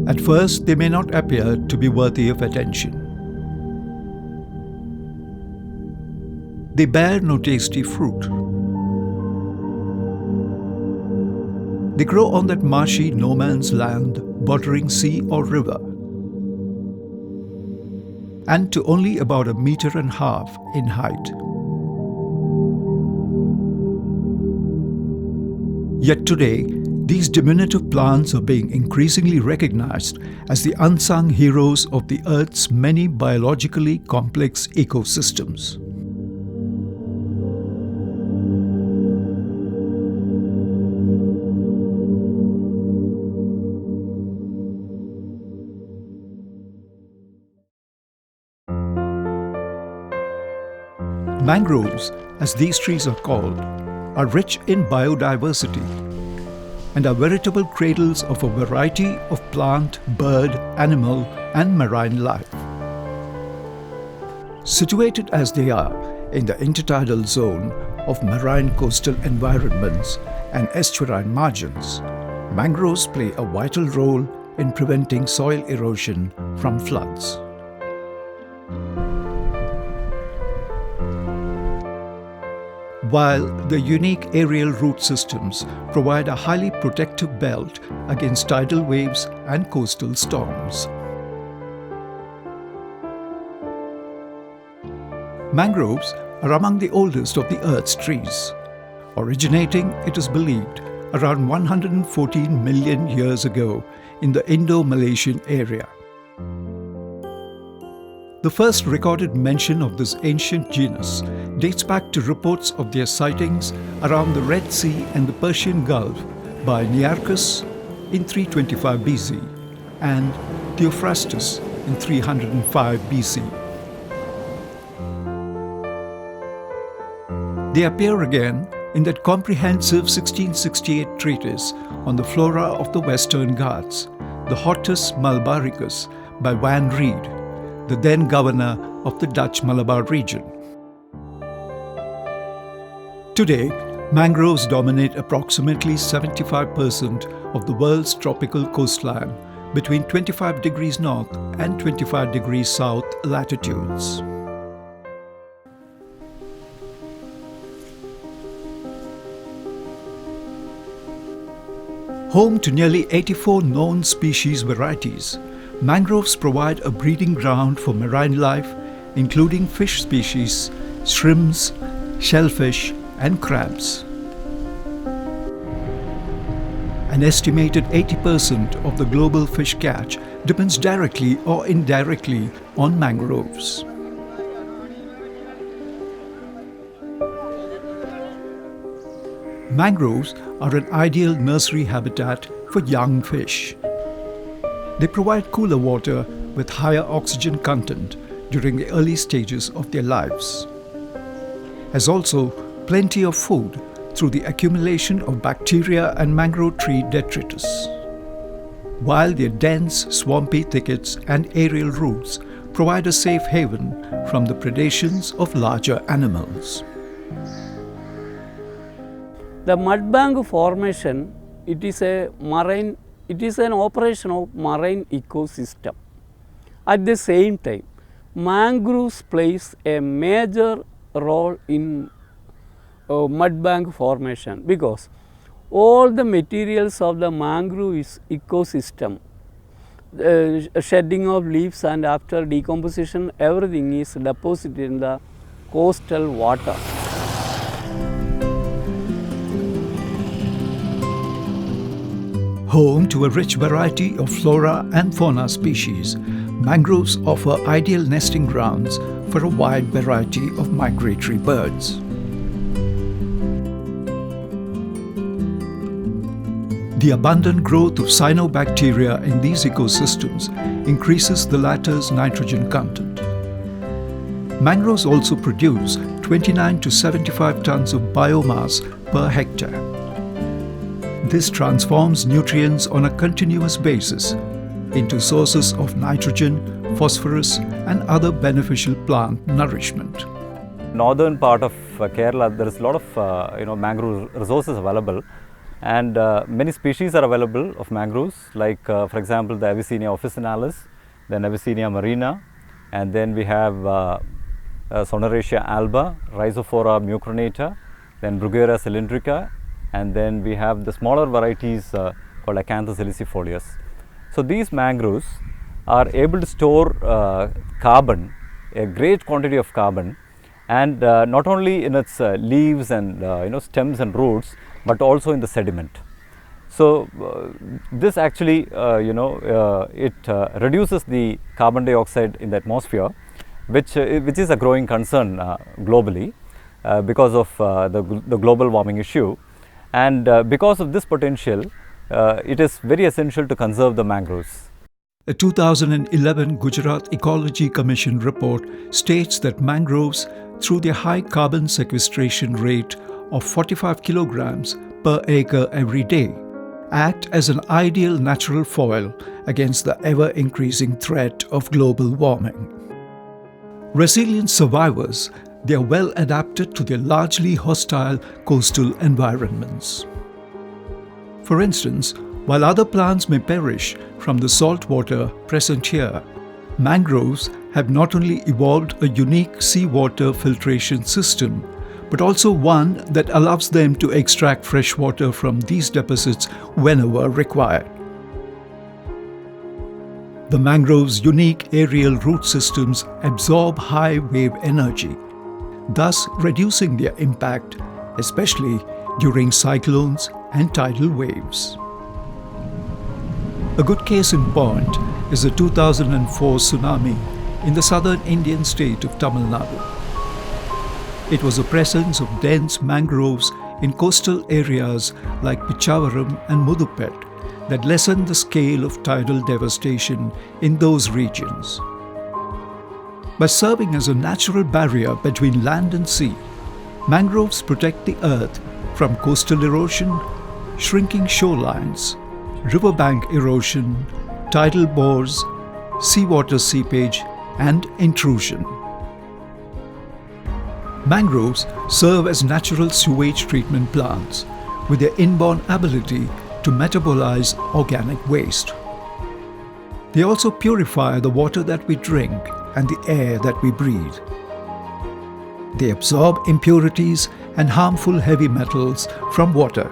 At first, they may not appear to be worthy of attention. They bear no tasty fruit. They grow on that marshy no man's land bordering sea or river, and to only about 1.5 meters in height. Yet today, these diminutive plants are being increasingly recognized as the unsung heroes of the Earth's many biologically complex ecosystems. Mangroves, as these trees are called, are rich in biodiversity and are veritable cradles of a variety of plant, bird, animal, and marine life. Situated as they are in the intertidal zone of marine coastal environments and estuarine margins, mangroves play a vital role in preventing soil erosion from floods. While the unique aerial root systems provide a highly protective belt against tidal waves and coastal storms. Mangroves are among the oldest of the Earth's trees, originating, it is believed, around 114 million years ago in the Indo-Malaysian area. The first recorded mention of this ancient genus dates back to reports of their sightings around the Red Sea and the Persian Gulf by Nearchus in 325 BC and Theophrastus in 305 BC. They appear again in that comprehensive 1668 treatise on the flora of the Western Ghats, the Hortus Malabaricus by Van Reed, the then governor of the Dutch Malabar region. Today, mangroves dominate approximately 75% of the world's tropical coastline between 25 degrees north and 25 degrees south latitudes. Home to nearly 84 known species varieties, mangroves provide a breeding ground for marine life, including fish species, shrimps, shellfish, and crabs. An estimated 80% of the global fish catch depends directly or indirectly on mangroves. Mangroves are an ideal nursery habitat for young fish. They provide cooler water with higher oxygen content during the early stages of their lives, as also plenty of food through the accumulation of bacteria and mangrove tree detritus, while their dense, swampy thickets and aerial roots provide a safe haven from the predations of larger animals. The mudbank formation, it is an operation of marine ecosystem. At the same time, mangroves plays a major role in mudbank formation because all the materials of the mangrove ecosystem, shedding of leaves and after decomposition, everything is deposited in the coastal water. Home to a rich variety of flora and fauna species, mangroves offer ideal nesting grounds for a wide variety of migratory birds. The abundant growth of cyanobacteria in these ecosystems increases the latter's nitrogen content. Mangroves also produce 29 to 75 tons of biomass per hectare. This transforms nutrients on a continuous basis into sources of nitrogen, phosphorus, and other beneficial plant nourishment. Northern part of Kerala, there is a lot of mangrove resources available, And many species are available of mangroves, like for example the Avicennia officinalis, then Avicennia marina, and then we have Soneraceae alba, Rhizophora mucronata, then Bruguera cylindrica, and then we have the smaller varieties called Acanthus ilicifolius. So these mangroves are able to store carbon, a great quantity of carbon, and not only in its leaves and stems and roots, but also in the sediment. So this actually it reduces the carbon dioxide in the atmosphere, which is a growing concern globally because of the global warming issue. And because of this potential, it is very essential to conserve the mangroves. A 2011 Gujarat Ecology Commission report states that mangroves, through their high carbon sequestration rate of 45 kilograms per acre every day, act as an ideal natural foil against the ever-increasing threat of global warming. Resilient survivors, they are well adapted to their largely hostile coastal environments. For instance, while other plants may perish from the salt water present here, mangroves have not only evolved a unique seawater filtration system, but also one that allows them to extract fresh water from these deposits whenever required. The mangrove's unique aerial root systems absorb high wave energy, thus reducing their impact, especially during cyclones and tidal waves. A good case in point is the 2004 tsunami in the southern Indian state of Tamil Nadu. It was the presence of dense mangroves in coastal areas like Pichavaram and Mudupet that lessened the scale of tidal devastation in those regions. By serving as a natural barrier between land and sea, mangroves protect the earth from coastal erosion, shrinking shorelines, riverbank erosion, tidal bores, seawater seepage, and intrusion. Mangroves serve as natural sewage treatment plants with their inborn ability to metabolize organic waste. They also purify the water that we drink and the air that we breathe. They absorb impurities and harmful heavy metals from water.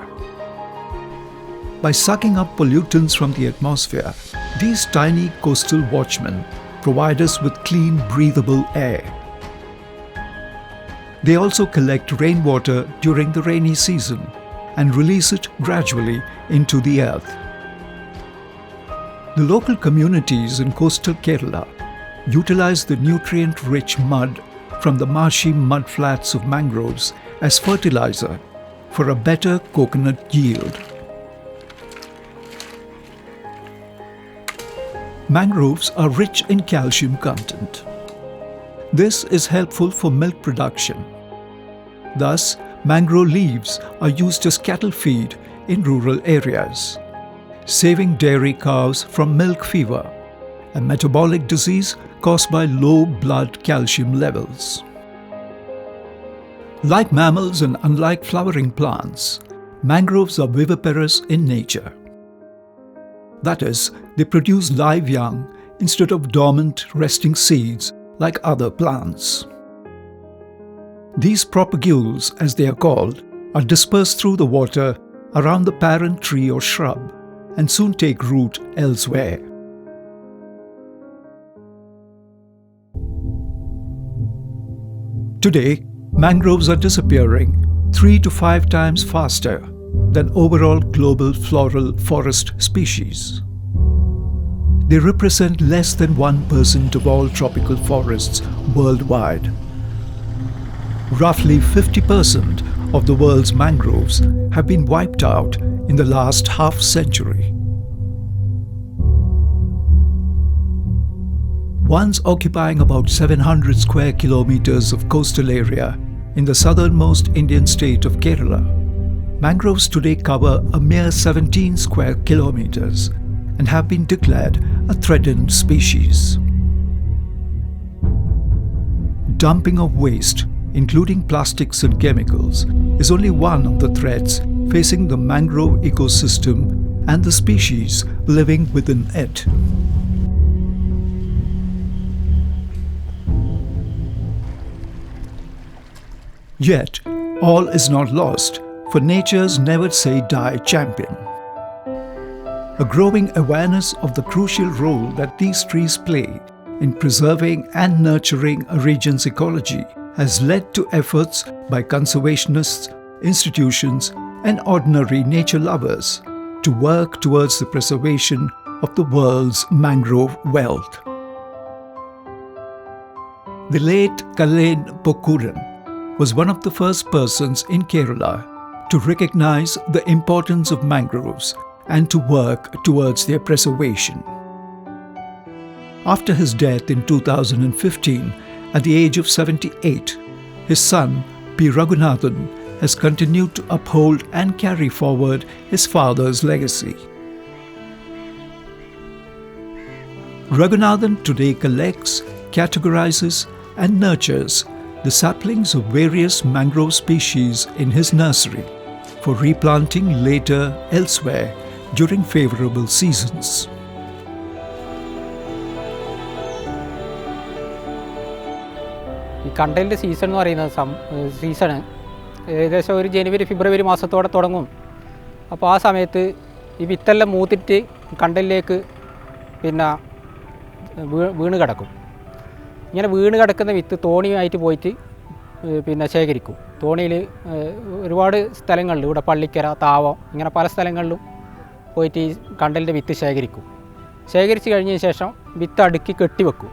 By sucking up pollutants from the atmosphere, these tiny coastal watchmen provide us with clean, breathable air. They also collect rainwater during the rainy season and release it gradually into the earth. The local communities in coastal Kerala utilize the nutrient-rich mud from the marshy mudflats of mangroves as fertilizer for a better coconut yield. Mangroves are rich in calcium content. This is helpful for milk production. Thus, mangrove leaves are used as cattle feed in rural areas, saving dairy cows from milk fever, a metabolic disease caused by low blood calcium levels. Like mammals and unlike flowering plants, mangroves are viviparous in nature. That is, they produce live young instead of dormant, resting seeds like other plants. These propagules, as they are called, are dispersed through the water around the parent tree or shrub and soon take root elsewhere. Today, mangroves are disappearing 3 to 5 times faster than overall global floral forest species. They represent less than 1% of all tropical forests worldwide. Roughly 50% of the world's mangroves have been wiped out in the last half-century. Once occupying about 700 square kilometers of coastal area in the southernmost Indian state of Kerala, mangroves today cover a mere 17 square kilometers and have been declared a threatened species. Dumping of waste, including plastics and chemicals, is only one of the threats facing the mangrove ecosystem and the species living within it. Yet, all is not lost, for nature's never say die champion. A growing awareness of the crucial role that these trees play in preserving and nurturing a region's ecology has led to efforts by conservationists, institutions, and ordinary nature lovers to work towards the preservation of the world's mangrove wealth. The late Kallen Pokuran was one of the first persons in Kerala to recognize the importance of mangroves and to work towards their preservation. After his death in 2015, at the age of 78, his son, P. Raghunathan, has continued to uphold and carry forward his father's legacy. Raghunathan today collects, categorizes, and nurtures the saplings of various mangrove species in his nursery for replanting later elsewhere during favorable seasons. ഈ കണ്ടലിൻ്റെ season എന്ന് പറയുന്നത് season ഏകദേശം ഒരു ജനുവരി ഫെബ്രുവരി മാസത്തോടെ തുടങ്ങും. അപ്പോൾ ആ സമയത്ത് ഈ വിത്തെല്ലാം മൂത്തിട്ട് കണ്ടലിലേക്ക് പിന്നെ വീണ് കിടക്കും. ഇങ്ങനെ വീണ് കിടക്കുന്ന വിത്ത് തോണിയായിട്ട് പോയിട്ട് പിന്നെ ശേഖരിക്കും. തോണിയിൽ ഒരുപാട് സ്ഥലങ്ങളിൽ ഇവിടെ പള്ളിക്കര, താവം, ഇങ്ങനെ പല സ്ഥലങ്ങളിലും പോയിട്ട് ഈ കണ്ടലിൻ്റെ വിത്ത് ശേഖരിക്കും. ശേഖരിച്ച് കഴിഞ്ഞതിന് ശേഷം വിത്ത് അടുക്കി കെട്ടിവെക്കും.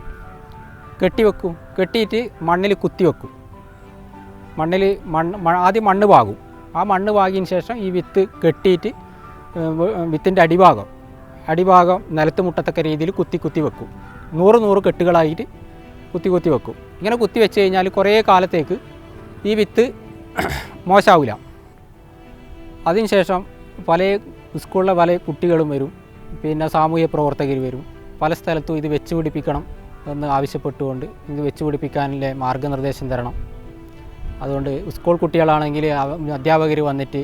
കെട്ടിയിട്ട് മണ്ണിൽ കുത്തിവെക്കും. മണ്ണിൽ ആദ്യം മണ്ണ് പാകും. ആ മണ്ണ് പാകിയതിന് ശേഷം ഈ വിത്ത് കെട്ടിയിട്ട് വിത്തിൻ്റെ അടിഭാഗം നിലത്ത് മുട്ടത്തക്ക രീതിയിൽ കുത്തി വെക്കും. 100 കെട്ടുകളായിട്ട് കുത്തി വെക്കും. ഇങ്ങനെ കുത്തി വെച്ച് കഴിഞ്ഞാൽ കുറേ കാലത്തേക്ക് ഈ വിത്ത് മോശമാവില്ല. അതിനുശേഷം സ്കൂളിലെ പല കുട്ടികളും വരും, പിന്നെ സാമൂഹ്യ പ്രവർത്തകർ വരും. പല സ്ഥലത്തും ഇത് വെച്ച് പിടിപ്പിക്കണം എന്ന് ആവശ്യപ്പെട്ടുകൊണ്ട് ഇത് വെച്ച് പിടിപ്പിക്കാനുള്ള മാർഗ്ഗനിർദ്ദേശം തരണം. അതുകൊണ്ട് സ്കൂൾ കുട്ടികളാണെങ്കിൽ അധ്യാപകർ വന്നിട്ട്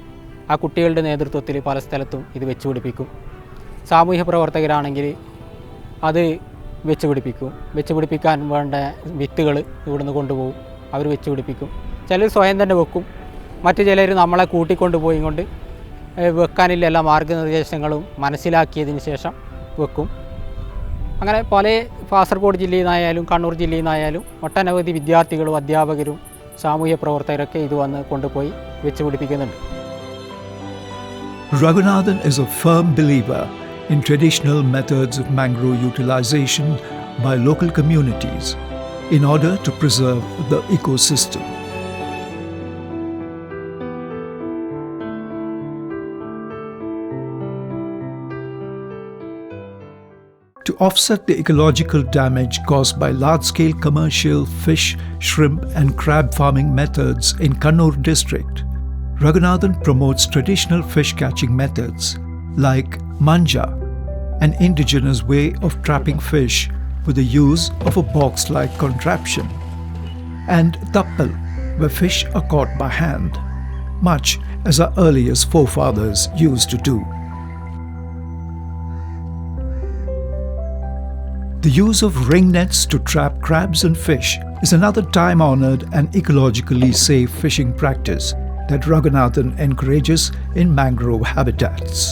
ആ കുട്ടികളുടെ നേതൃത്വത്തിൽ പല സ്ഥലത്തും ഇത് വെച്ച് പിടിപ്പിക്കും. സാമൂഹ്യ പ്രവർത്തകരാണെങ്കിൽ അത് വെച്ച് പിടിപ്പിക്കാൻ വേണ്ട വിത്തുകൾ ഇവിടുന്ന് കൊണ്ടുപോകും, അവർ വെച്ച് പിടിപ്പിക്കും. ചിലർ സ്വയം തന്നെ വെക്കും, മറ്റു ചിലർ നമ്മളെ കൂട്ടിക്കൊണ്ടുപോയി കൊണ്ട് വെക്കാനുള്ള എല്ലാ മാർഗ്ഗനിർദ്ദേശങ്ങളും മനസ്സിലാക്കിയതിന് ശേഷം വെക്കും. അങ്ങനെ പല കാസർഗോഡ് ജില്ലയിൽ നിന്നായാലും കണ്ണൂർ ജില്ലയിൽ നിന്നായാലും ഒട്ടനവധി വിദ്യാർത്ഥികളും അധ്യാപകരും സാമൂഹ്യ പ്രവർത്തകരൊക്കെ ഇത് വന്ന് കൊണ്ടുപോയി വെച്ച് പിടിപ്പിക്കുന്നുണ്ട്. Raghunathan is a firm believer in traditional methods of mangrove utilization by local communities in order to preserve the ecosystem. To offset the ecological damage caused by large-scale commercial fish, shrimp and crab farming methods in Kannur district, Raghunathan promotes traditional fish-catching methods like manja, an indigenous way of trapping fish with the use of a box-like contraption, and tappal, where fish are caught by hand, much as our earliest forefathers used to do. The use of ring nets to trap crabs and fish is another time-honored and ecologically safe fishing practice that Raghunathan encourages in mangrove habitats.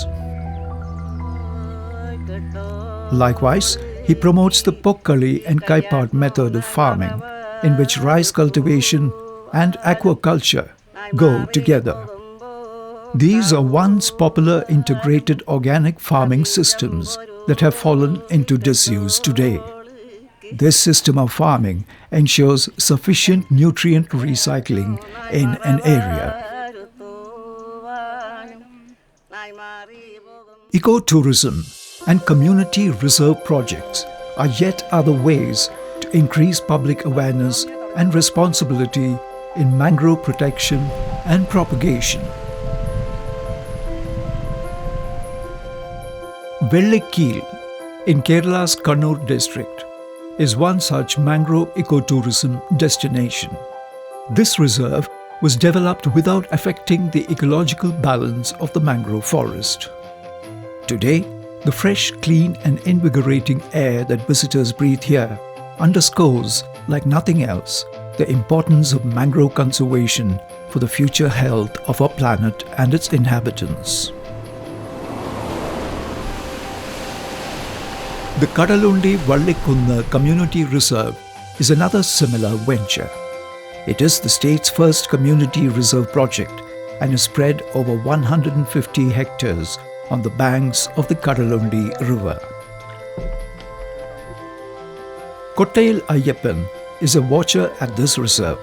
Likewise, he promotes the Pokkali and Kaipart method of farming, in which rice cultivation and aquaculture go together. These are once popular integrated organic farming systems that have fallen into disuse today. This system of farming ensures sufficient nutrient recycling in an area. Ecotourism and community reserve projects are yet other ways to increase public awareness and responsibility in mangrove protection and propagation. Vellikeel in Kerala's Kannur district is one such mangrove ecotourism destination. This reserve was developed without affecting the ecological balance of the mangrove forest. Today, the fresh, clean and invigorating air that visitors breathe here underscores, like nothing else, the importance of mangrove conservation for the future health of our planet and its inhabitants. The Kadalundi Vallikkunna Community Reserve is another similar venture. It is the state's first community reserve project and is spread over 150 hectares on the banks of the Kadalundi River. Kottail Ayyappan is a watcher at this reserve.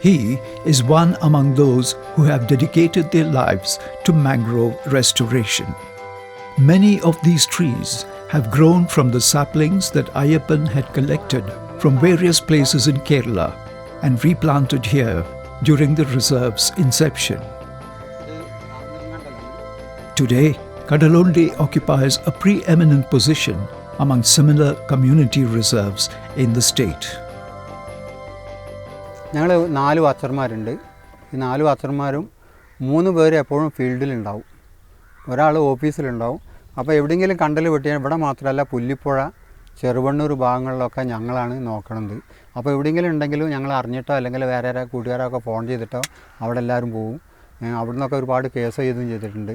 He is one among those who have dedicated their lives to mangrove restoration. Many of these trees have grown from the saplings that Ayyappan had collected from various places in Kerala and replanted here during the reserve's inception. Today, Kadalundi occupies a preeminent position among similar community reserves in the state. ഞങ്ങൾ 4 വാച്ചർമാരുണ്ട്. ഈ 4 വാച്ചർമാരും 3 പേര് എപ്പോഴും ഫീൽഡിലുണ്ടാവും. ഒരാൾ ഓഫീസിലുണ്ടാവും. അപ്പോൾ എവിടെയെങ്കിലും കണ്ടൽ വെട്ടിയാൽ ഇവിടെ മാത്രമല്ല പുല്ലിപ്പുഴ ചെറുവണ്ണൂർ ഭാഗങ്ങളിലൊക്കെ ഞങ്ങളാണ് നോക്കണത്. അപ്പോൾ എവിടെയെങ്കിലും ഉണ്ടെങ്കിലും ഞങ്ങൾ അറിഞ്ഞിട്ടോ അല്ലെങ്കിൽ വേറെ കൂട്ടുകാരൊക്കെ ഫോൺ ചെയ്തിട്ടോ അവിടെ എല്ലാവരും പോവും. അവിടെ നിന്നൊക്കെ ഒരുപാട് കേസ് ചെയ്തിട്ടുണ്ട്.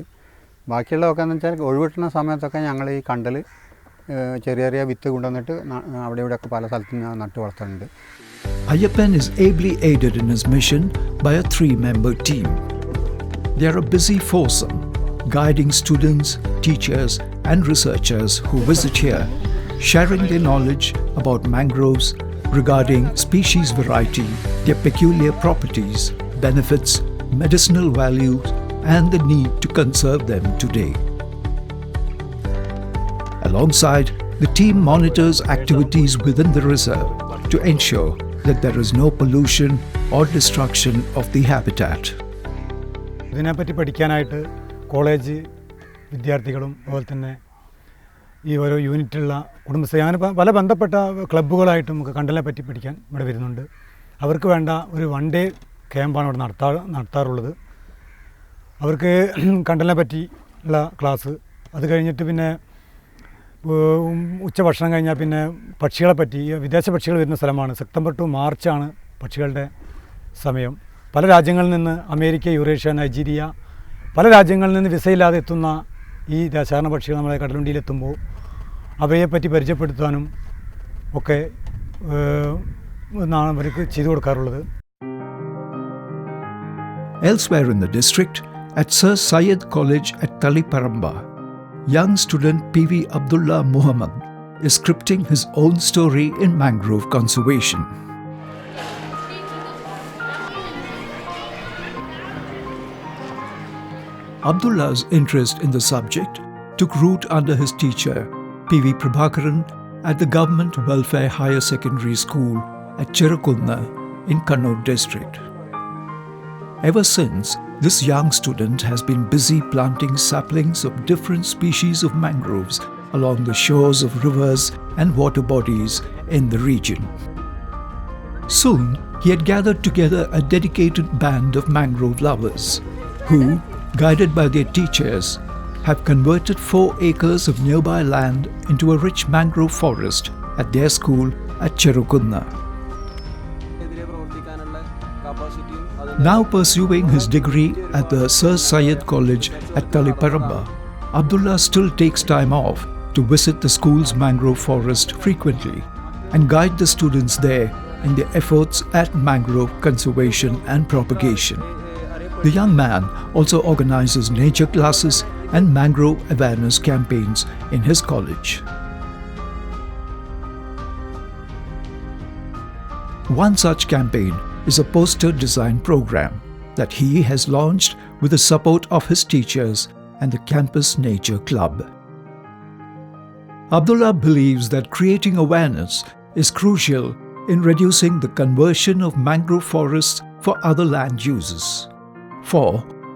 ബാക്കിയുള്ളതൊക്കെ എന്ന് വെച്ചാൽ ഒഴിവിട്ടുന്ന സമയത്തൊക്കെ ഞങ്ങൾ ഈ കണ്ടൽ ചെറിയ ചെറിയ വിത്ത് കൊണ്ടുവന്നിട്ട് അവിടെ ഇവിടെയൊക്കെ പല സ്ഥലത്തും നട്ട് വളർത്തുന്നുണ്ട്. Ayyappan is ably aided in his mission by a 3-member team. They are a busy foursome, guiding students, teachers and researchers who visit here, sharing their knowledge about mangroves regarding species variety, their peculiar properties, benefits, medicinal values and the need to conserve them today. Alongside, the team monitors activities within the reserve to ensure that there is no pollution or destruction of the habitat. ഇതിനെപ്പറ്റി പഠിക്കാനായിട്ട് college വിദ്യാർത്ഥികളും അതുപോലെ തന്നെ ഈ ഓരോ യൂണിറ്റുള്ള കുടുംബശ്രീ അങ്ങനെ പല ബന്ധപ്പെട്ട ക്ലബ്ബുകളായിട്ടും നമുക്ക് കണ്ടലിനെ പറ്റി പഠിക്കാൻ ഇവിടെ വരുന്നുണ്ട്. അവർക്ക് വേണ്ട ഒരു 1 ഡേ ക്യാമ്പാണ് ഇവിടെ നടത്താറുള്ളത്. അവർക്ക് കണ്ടലിനെ പറ്റിയുള്ള ക്ലാസ്, അത് കഴിഞ്ഞിട്ട് പിന്നെ ഉച്ചഭക്ഷണം കഴിഞ്ഞാൽ പിന്നെ പക്ഷികളെ പറ്റി, വിദേശ പക്ഷികൾ വരുന്ന സ്ഥലമാണ്. സെപ്റ്റംബർ ടു മാർച്ചാണ് പക്ഷികളുടെ സമയം. പല രാജ്യങ്ങളിൽ നിന്ന് അമേരിക്ക, യൂറേഷ്യ, നൈജീരിയ, പല രാജ്യങ്ങളിൽ നിന്ന് വിസയില്ലാതെ എത്തുന്ന ഈ ദേശാടന പക്ഷികൾ നമ്മളെ കടലുണ്ടിയിലെത്തുമ്പോൾ അവയെപ്പറ്റി പരിചയപ്പെടുത്താനും ഒക്കെ എന്നാണ് അവർക്ക് ചെയ്തു കൊടുക്കാറുള്ളത്. Elsewhere in the district, at Sir Syed College at Taliparamba, young student P.V. Abdullah Muhammad is scripting his own story in mangrove conservation. Abdullah's interest in the subject took root under his teacher, P.V. Prabhakaran, at the Government Welfare Higher Secondary School at Chirakunna in Kannur district. Ever since, this young student has been busy planting saplings of different species of mangroves along the shores of rivers and water bodies in the region. Soon, he had gathered together a dedicated band of mangrove lovers who, guided by their teachers, have converted 4 acres of nearby land into a rich mangrove forest at their school at Chirakunna. Now pursuing his degree at the Sir Syed College at Taliparamba, Abdullah still takes time off to visit the school's mangrove forest frequently and guide the students there in their efforts at mangrove conservation and propagation. The young man also organizes nature classes and mangrove awareness campaigns in his college. One such campaign is a poster design program that he has launched with the support of his teachers and the Campus Nature Club. Abdullah believes that creating awareness is crucial in reducing the conversion of mangrove forests for other land uses. For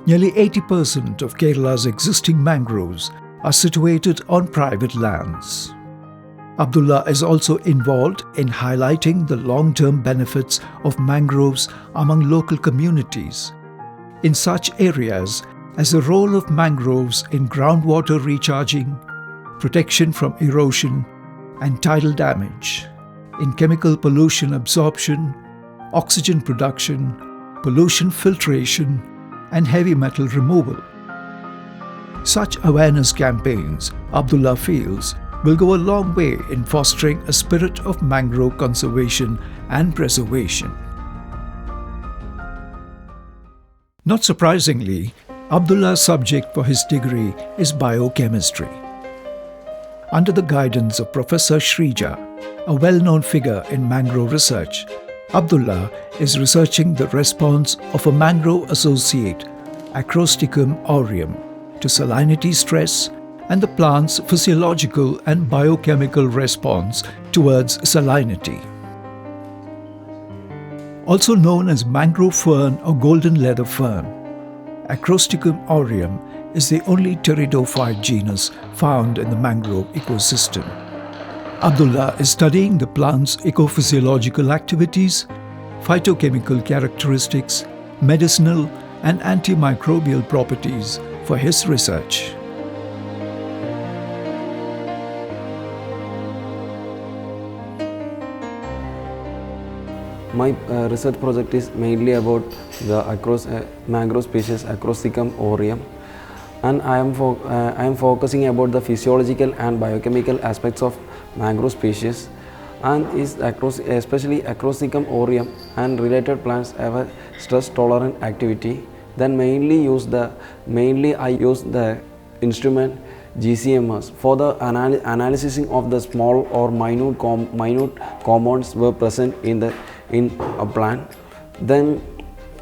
nearly 80% of Kerala's existing mangroves are situated on private lands. Abdullah is also involved in highlighting the long-term benefits of mangroves among local communities. In such areas as the role of mangroves in groundwater recharging, protection from erosion and tidal damage, in chemical pollution absorption, oxygen production, pollution filtration, and heavy metal removal. Such awareness campaigns, Abdullah feels, will go a long way in fostering a spirit of mangrove conservation and preservation. Not surprisingly, Abdullah's subject for his degree is biochemistry. Under the guidance of Professor Shrija, a well-known figure in mangrove research, Abdullah is researching the response of a mangrove associate, Acrosticum aureum, to salinity stress and the plant's physiological and biochemical response towards salinity. Also known as mangrove fern or golden leather fern, Acrosticum aureum is the only pteridophyte genus found in the mangrove ecosystem. Abdullah is studying the plant's ecophysiological activities, phytochemical characteristics, medicinal and antimicrobial properties for his research. My research project is mainly about the mangrove species Acrosticum aureum, and I am focusing about the physiological and biochemical aspects of mangrove species, and especially Acrosticum aureum and related plants have a stress tolerant activity. Then I use the instrument GCMS for the analysis of the small or minute compounds were present in a plant. Then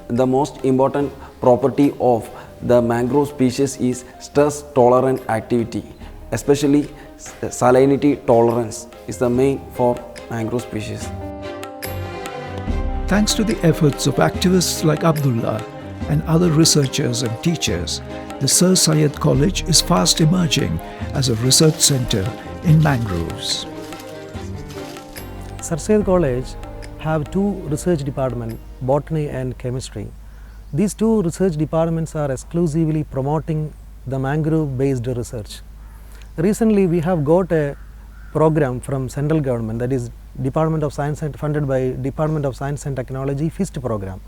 the most important property of the mangrove species is stress tolerant activity, especially salinity tolerance is the main for mangrove species. Thanks to the efforts of activists like Abdullah and other researchers and teachers, the Sir Syed College is fast emerging as a research center in mangroves. Sir Syed College have two research departments, botany and chemistry. These two research departments are exclusively promoting the mangrove based research. Recently we have got a program from central government, that is Department of Science and funded by Department of Science and Technology FIST program,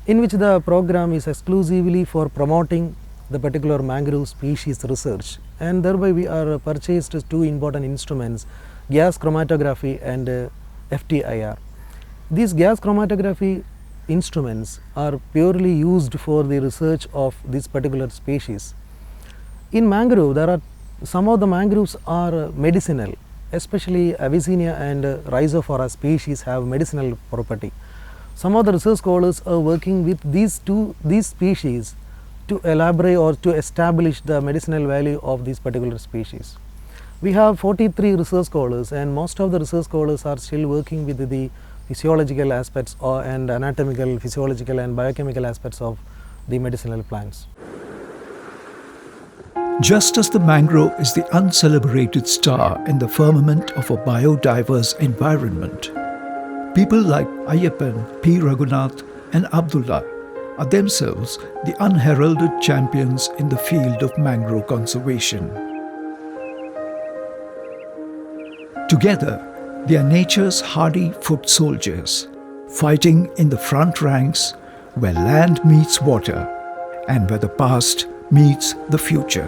in which the program is exclusively for promoting the particular mangrove species research, and thereby we are purchased two important instruments, gas chromatography and FTIR. These gas chromatography instruments are purely used for the research of this particular species. In mangrove, there are some of the mangroves are medicinal, especially Avicennia and Rhizophora species have medicinal property. Some of the research scholars are working with these species to elaborate or to establish the medicinal value of this particular species. We have 43 research scholars, and most of the research scholars are still working with the physiological aspects and anatomical, physiological and biochemical aspects of the medicinal plants. Just as the mangrove is the uncelebrated star in the firmament of a biodiverse environment, people like Ayyappan, P. Raghunath and Abdullah are themselves the unheralded champions in the field of mangrove conservation. Together, they are nature's hardy foot soldiers, fighting in the front ranks where land meets water and where the past meets the future.